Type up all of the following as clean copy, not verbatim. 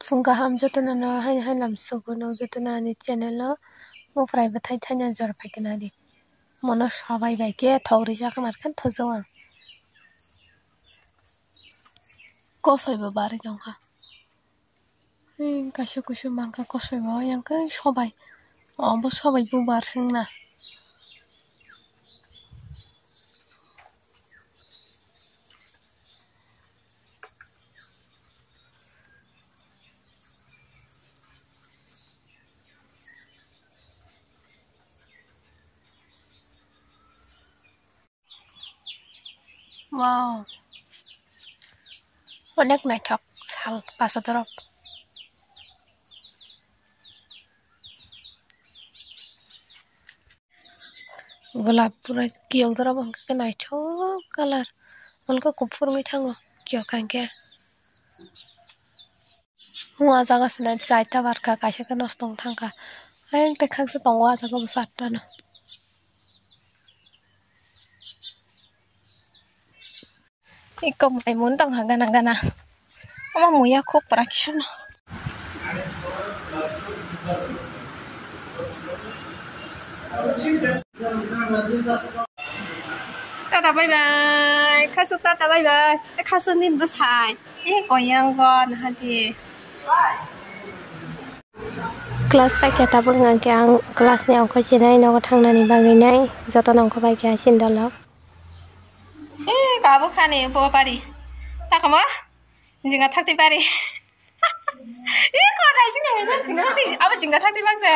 Sungkaham jotana hai lam sogono jotana ni channel mo private hai thanya jor phakena di mono sabai bai ke thogri jaka markan thojawa kosoi bo bari jongha kaisa kusu manka kosoi bo yang kai sabai obo sabai bo bar singna wow onek naithok sal pasadorok golap pura kiyok dorok ke naithok color onko kupur mi thango kiyok kangke Wa jaga sina chaita barka kaisa ke nostong thangka ayang te khakse tongo a jaga busatta no ikom ai mun tong hagana gana ama muya khop prakshon tata bye bye khasuk tata bye bye khasunin busai koyang gon hadi Kelas pakai tabung ngangke ang kelasnya angko sinai nang thangnani bagai nai joto nangko pakai sindalok kabu khani bo pari takama jinga thakti pari ko dai singa jinga thakti aba jinga thakti bangse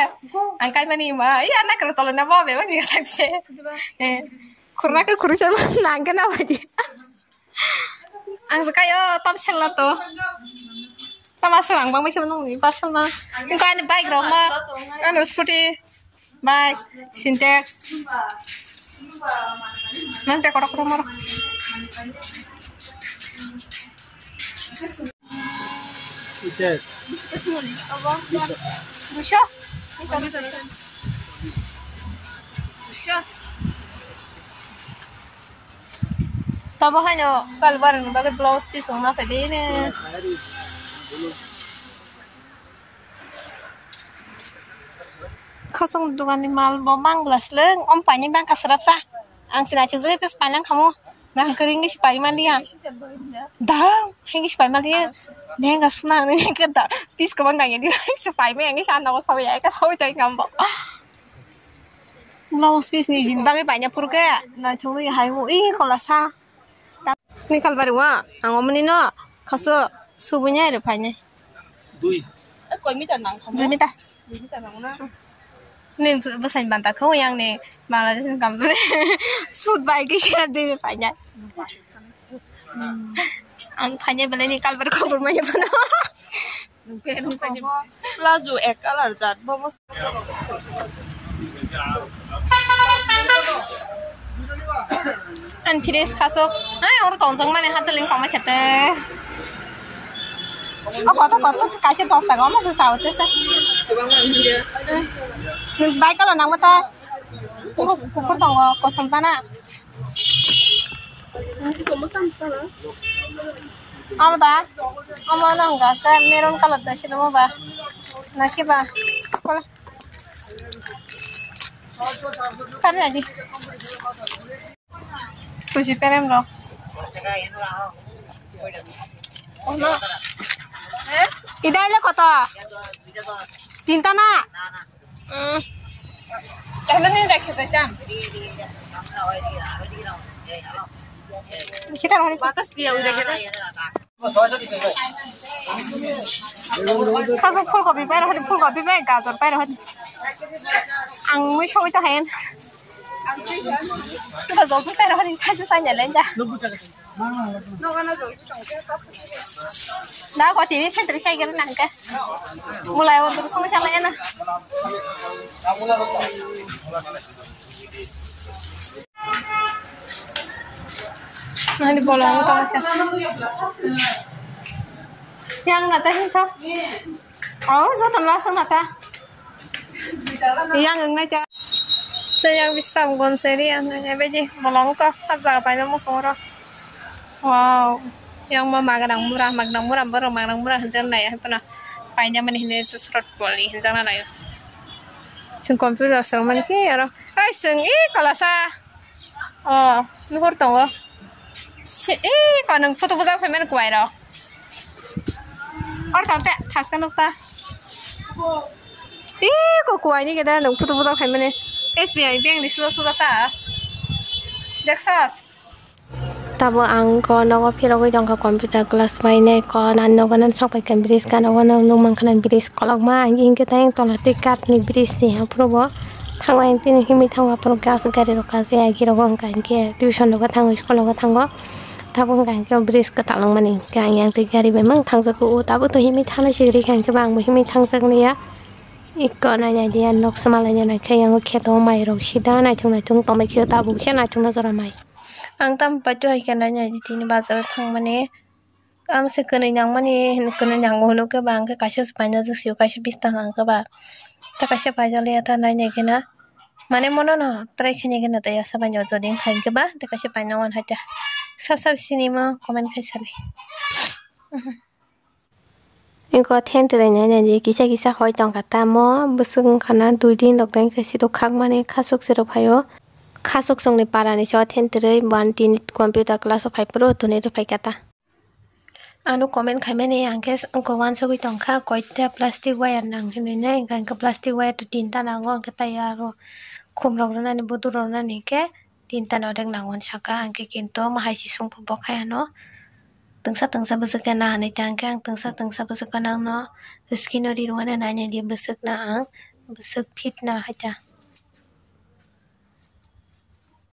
angkai mani ma anak karo tolona bo be jinga thakti kurna ke kurusha nangke na baji ang sakayo top sengla to masuk orang bang macam nung parcel mah, ini kan bike rumah, anu scooty, bike, Sintex, nanti korak rumah. Ucet. Busha. Tapi hanya kalau barang bagai blouse piece orang apa ini. Kosong dugaan ni mal bomang gelas leng om panjang bang kasarap sa ang sinacung tu pes panjang kamu nah kering ni sipai mandian dang hengi sipai mandian ni enggak senang ni kita pis kawan gaya di sipai me engi sana was sawi ay kasawi tay ngambok blouse piece ni jin bagi banyak purga na cumi hai mu kalau sa ni kal baru ang om ni no kaso subunya ada banyak Dui. Koi mita nang kamu dui mita nang na nên besain bantah kau yang nih malah di kampung sud baik sih ada banyak ang banyak beli nih kalau berkabur banyak pun laju kalar jat bobo an firis kasuk orang tonjong mana hati link pamai kete kota kasih tos tak kamu susah tuh sih baik kalau nang mata kukur tonggo kosong tanah amata amana enggak ke merun kalau dah sih mau bah nak bah kalau karena aja sushi perem loh oh no idai kota tinta nak Jangan ni dah kita jam. kita orang Batas dia udah kita. kasih full kopi bayar hadi full kopi bayar gajar bayar hadi ang mau show itu hen kita zoom bayar hadi kasih saya lenja dah kau TV saya terus saya kira nangka mulai untuk semua salah na nah di bolong utama sih yang nata hinta oh zotan langsung nata yang enggak aja saya bisa gonseri ya nih beji bolong kah sabza apa ini mau soro wow yang mau magang murah baru magang murah hancur lah ya pernah Paina man hine just rot boli hinjang na nayo. Sing computer sang man ki aro. Ai sing kalasa. Oh, nuhur tongo. Còn photo buzak phải men quay rồi. Ở tao tệ, thắt cái nút ta. Có quay như cái đó, nung photo buzak phải men. SBI bank đi sudah ta. Jaksas. Tabo ang ko nawa piro ko dong ka computer class mai ne ko nan no kanan sok pa kan bris kan awan nung mang kanan bris kolak ma ang ke tang tola tikat ni bris ni aprobo thang ang tin himi thang apro gas gari ro ka se agi ro gong kan ke tuition ro ka thang school ro ka thang go tabo kan ke bris ka talang mani ka yang ti gari be mang thang sa ko tabo to himi thang si ri kan ke bang himi thang sak ni ya ikko na nya dia nok samala nya na ke yang ke to mai ro sida na chung to mai ke tabo che na chung na zora mai Ang tam pacu hai kan nanya di sini bazar thang mane am se kene nyang mane kene nyang ngono ke bang ke kasih sepanjang sesiu kasih bistang ang ke ba ta kasih pajak lihat nanya kena mane mono no try kene kena ta ya sepanjang joding kan ke ba ta kasih panjang wan haja sab sini mah komen kaisale Inko ten tere nya ji kisa hoi tong kata mo busung kana 2 din lok dang kasi do khak mane khasuk sero phayo khasuk song ne para ni cho ten tere 1 din computer class of 5 pro to ne do phai kata anu comment khai mane angkes ko wan so tong kha koita plastic wire nang ne nya ingkan ka plastic wire to tin ta nang on ka tayaro khum rok na ni budu ro na ni ke tin ta no dang nang on saka angke kinto mahai si sung pho khai no tengsa besek na ne tangkang tengsa besek nang no skin ori wana na nya dia besek na ang besek fit na haja